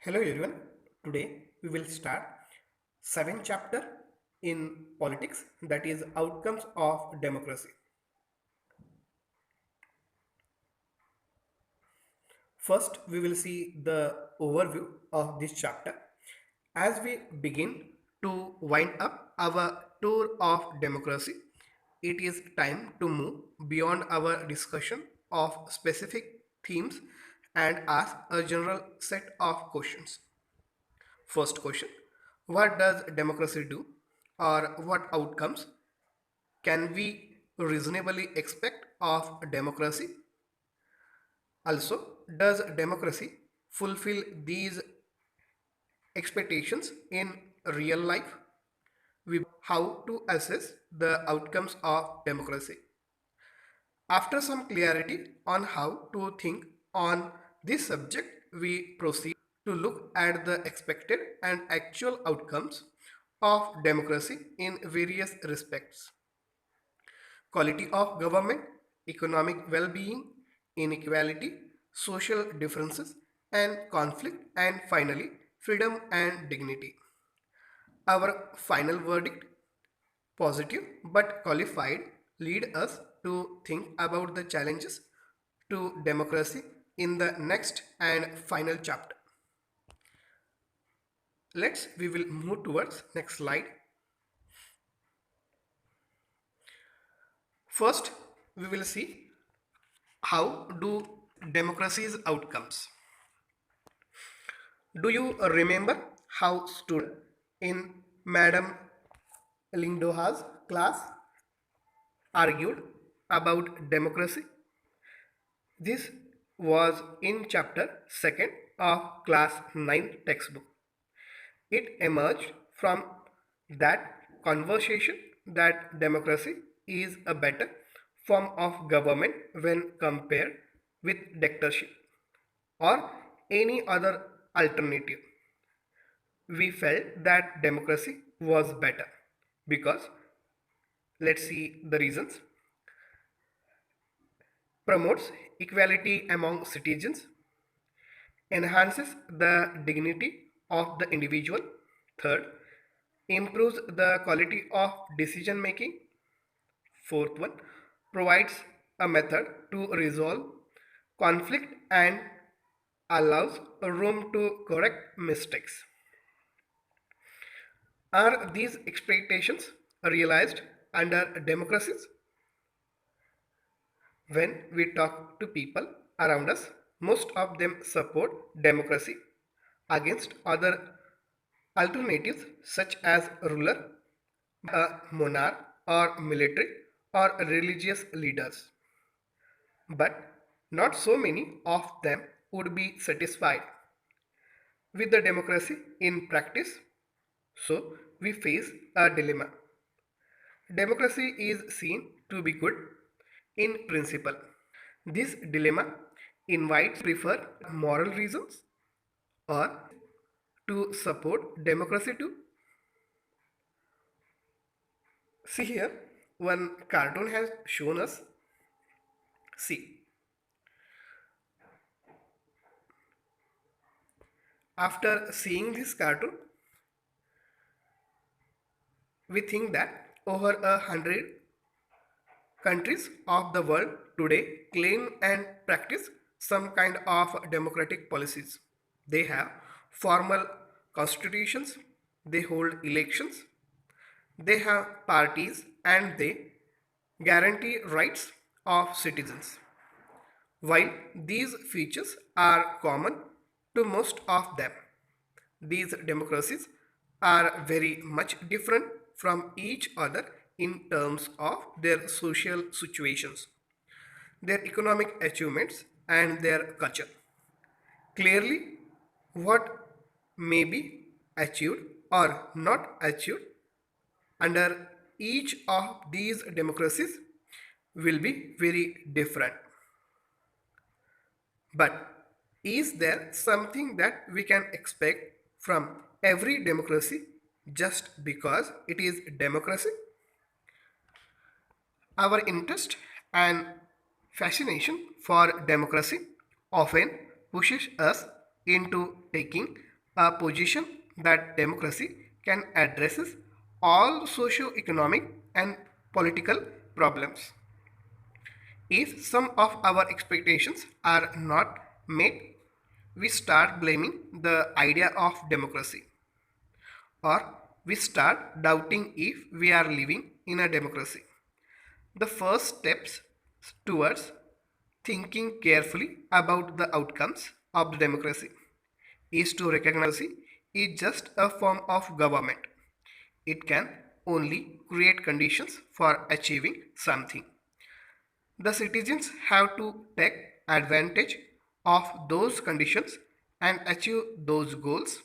Hello everyone. Today we will start seventh chapter in politics, that is outcomes of democracy. First we will see the overview of this chapter. As we begin to wind up our tour of democracy, it is time to move beyond our discussion of specific themes and ask a general set of questions. First question: what does democracy do, or what outcomes can we reasonably expect of democracy? Also, does democracy fulfill these expectations in real life? How to assess the outcomes of democracy. After some clarity on how to think on this subject, we proceed to look at the expected and actual outcomes of democracy in various respects: quality of government, economic well being, inequality, social differences, and conflict, and finally, freedom and dignity. Our final verdict, positive but qualified, lead us to think about the challenges to democracy in the next and final chapter. We will move towards next slide. First, we will see how do democracy's outcomes. Do you remember how students in Madam Lindoha's class argued about democracy? This was in chapter 2nd of class 9 textbook. It emerged from that conversation that democracy is a better form of government when compared with dictatorship or any other alternative. We felt that democracy was better because, let's see the reasons: promotes equality among citizens, enhances the dignity of the individual. Third, improves the quality of decision making. Fourth one, provides a method to resolve conflict and allows room to correct mistakes. Are these expectations realized under democracies? When we talk to people around us, most of them support democracy against other alternatives such as ruler, a monarch, or military or religious leaders. But not so many of them would be satisfied with the democracy in practice. So we face a dilemma. Democracy is seen to be good in principle. This dilemma invites prefer moral reasons or to support democracy too. See here, one cartoon has shown us. See, after seeing this cartoon, we think that over 100 countries of the world today claim and practice some kind of democratic policies. They have formal constitutions, they hold elections, they have parties, and they guarantee rights of citizens. While these features are common to most of them, these democracies are very much different from each other in terms of their social situations, their economic achievements, and their culture. Clearly, what may be achieved or not achieved under each of these democracies will be very different. But is there something that we can expect from every democracy just because it is democracy? Our interest and fascination for democracy often pushes us into taking a position that democracy can address all socio-economic and political problems. If some of our expectations are not met, we start blaming the idea of democracy, or we start doubting if we are living in a democracy. The first steps towards thinking carefully about the outcomes of the democracy is to recognize democracy is just a form of government. It can only create conditions for achieving something. The citizens have to take advantage of those conditions and achieve those goals.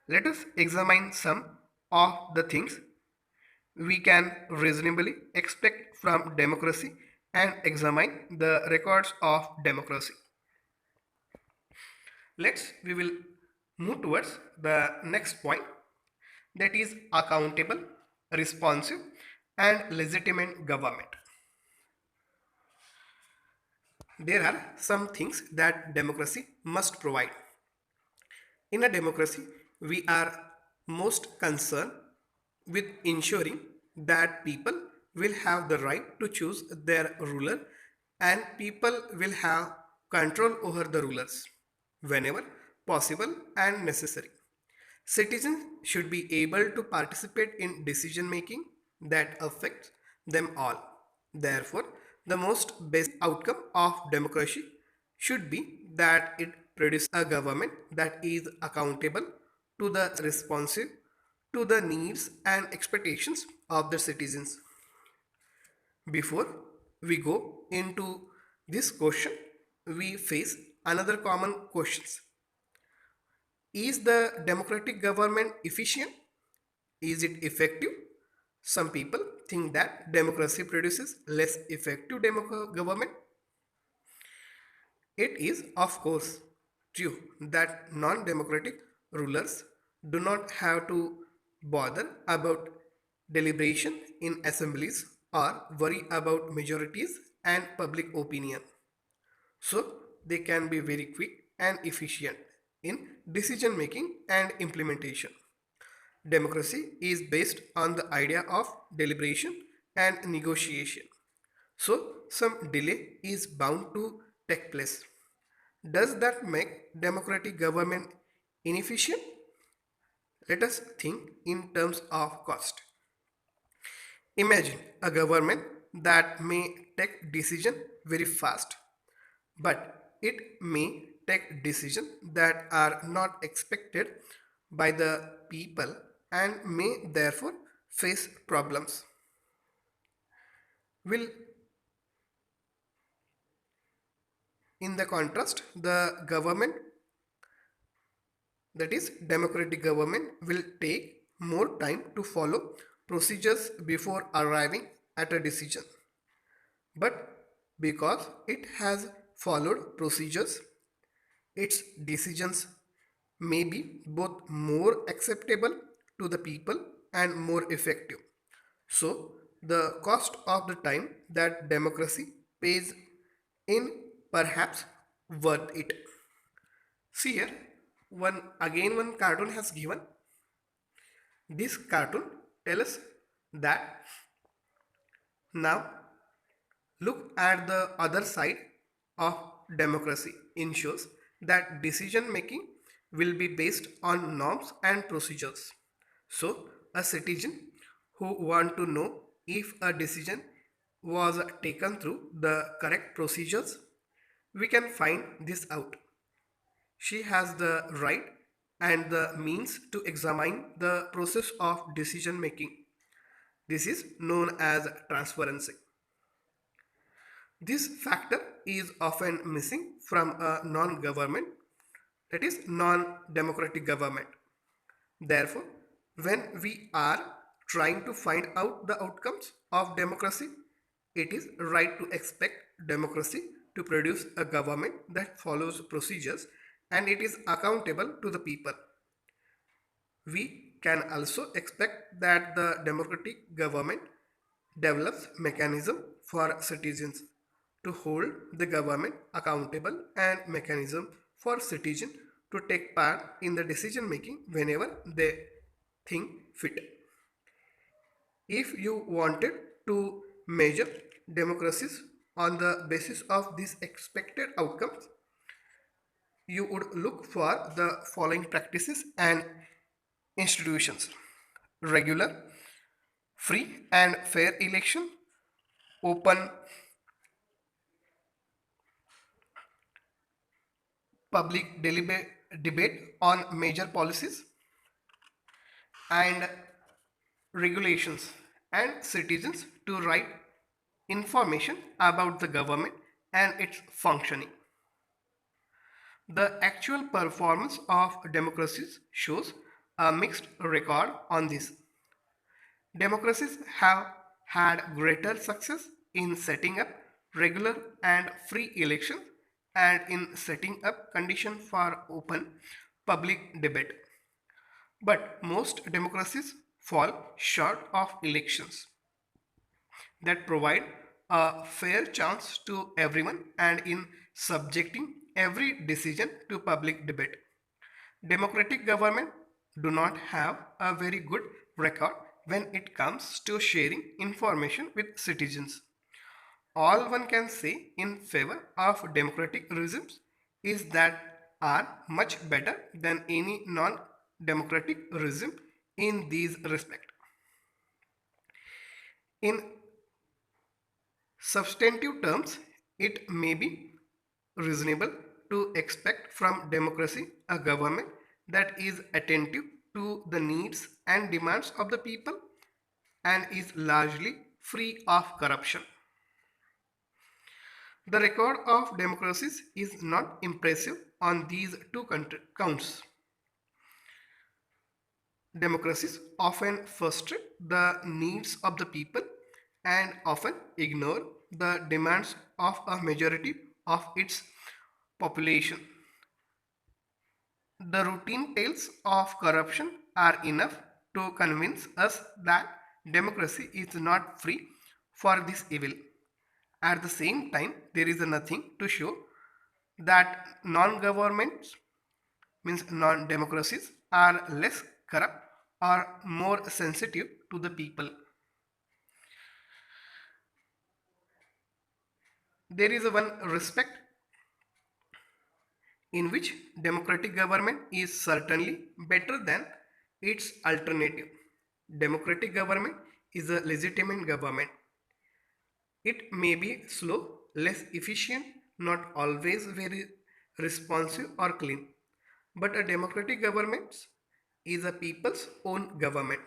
Let us examine some of the things we can reasonably expect from democracy and examine the records of democracy. We will move towards the next point, that is accountable, responsive and legitimate government. There are some things that democracy must provide. In a democracy, we are most concerned with ensuring that people will have the right to choose their ruler and people will have control over the rulers whenever possible and necessary. Citizens should be able to participate in decision making that affects them all. Therefore, the most basic outcome of democracy should be that it produces a government that is accountable to the responsive to the needs and expectations of the citizens. Before we go into this question, we face another common questions. Is the democratic government efficient? Is it effective? Some people think that democracy produces less effective government. It is, of course, true that non democratic rulers do not have to bother about deliberation in assemblies or worry about majorities and public opinion. So they can be very quick and efficient in decision making and implementation. Democracy is based on the idea of deliberation and negotiation. So, some delay is bound to take place. Does that make democratic government inefficient? Let us think in terms of cost. Imagine a government that may take decision very fast, but it may take decisions that are not expected by the people and may therefore face problems. Will in the contrast, the government, that is democratic government, will take more time to follow procedures before arriving at a decision. But because it has followed procedures, its decisions may be both more acceptable to the people and more effective. So, the cost of the time that democracy pays in perhaps worth it. See here, one cartoon has given. This cartoon tells us that now look at the other side of democracy ensures that decision making will be based on norms and procedures. So, a citizen who want to know if a decision was taken through the correct procedures, we can find this out. She has the right and the means to examine the process of decision making. This is known as transparency. This factor is often missing from a non government, that is, non democratic government. Therefore, when we are trying to find out the outcomes of democracy, it is right to expect democracy to produce a government that follows procedures and it is accountable to the people. We can also expect that the democratic government develops mechanism for citizens to hold the government accountable and mechanism for citizens to take part in the decision making whenever they think fit. If you wanted to measure democracies on the basis of these expected outcomes, you would look for the following practices and institutions: regular, free, and fair election, open public debate on major policies, and regulations and citizens to write information about the government and its functioning. The actual performance of democracies shows a mixed record on this. Democracies have had greater success in setting up regular and free elections and in setting up conditions for open public debate. But most democracies fall short of elections that provide a fair chance to everyone and in subjecting every decision to public debate. Democratic government do not have a very good record when it comes to sharing information with citizens. All one can say in favor of democratic regimes is that are much better than any non-democratic regime in these respects. In substantive terms, it may be reasonable to expect from democracy a government that is attentive to the needs and demands of the people and is largely free of corruption. The record of democracies is not impressive on these two counts. Democracies often frustrate the needs of the people and often ignore the demands of a majority of its population. The routine tales of corruption are enough to convince us that democracy is not free for this evil. At the same time, there is nothing to show that non-governments, means non-democracies, are less corrupt or more sensitive to the people. There is one respect in which democratic government is certainly better than its alternative. Democratic government is a legitimate government. It may be slow, less efficient, not always very responsive or clean. But a democratic government is a people's own government.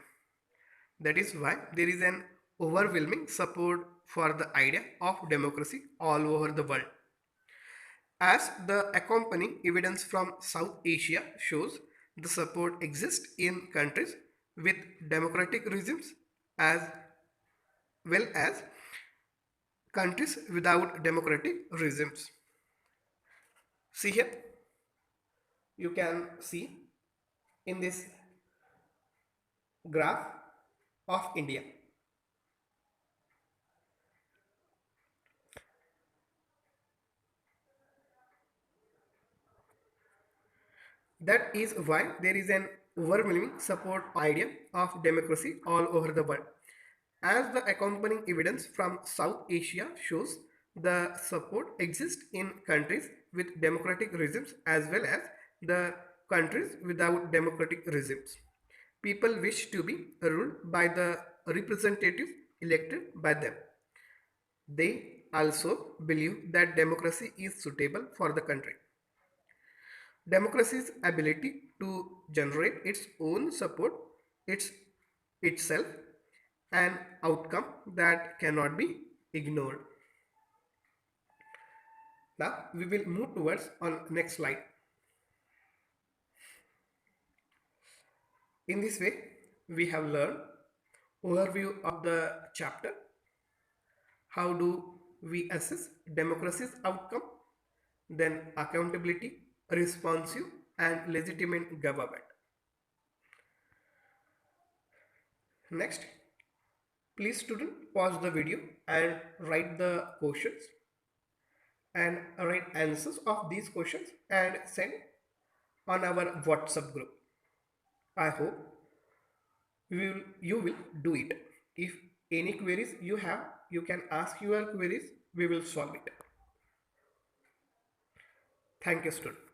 That is why there is an overwhelming support for the idea of democracy all over the world. As the accompanying evidence from South Asia shows, the support exists in countries with democratic regimes as well as countries without democratic regimes. See here, you can see in this graph of India. That is why there is an overwhelming support idea of democracy all over the world. As the accompanying evidence from South Asia shows, the support exists in countries with democratic regimes as well as the countries without democratic regimes. People wish to be ruled by the representatives elected by them. They also believe that democracy is suitable for the country. Democracy's ability to generate its own support its itself an outcome that cannot be ignored. Now we will move towards on next slide. In this way, we have learned overview of the chapter. How do we assess democracy's outcome? Then accountability, responsive and legitimate government. Next, please student pause the video and write the questions and write answers of these questions and send on our WhatsApp group. I hope you will do it. If any queries you have, you can ask your queries. We will solve it. Thank you, student.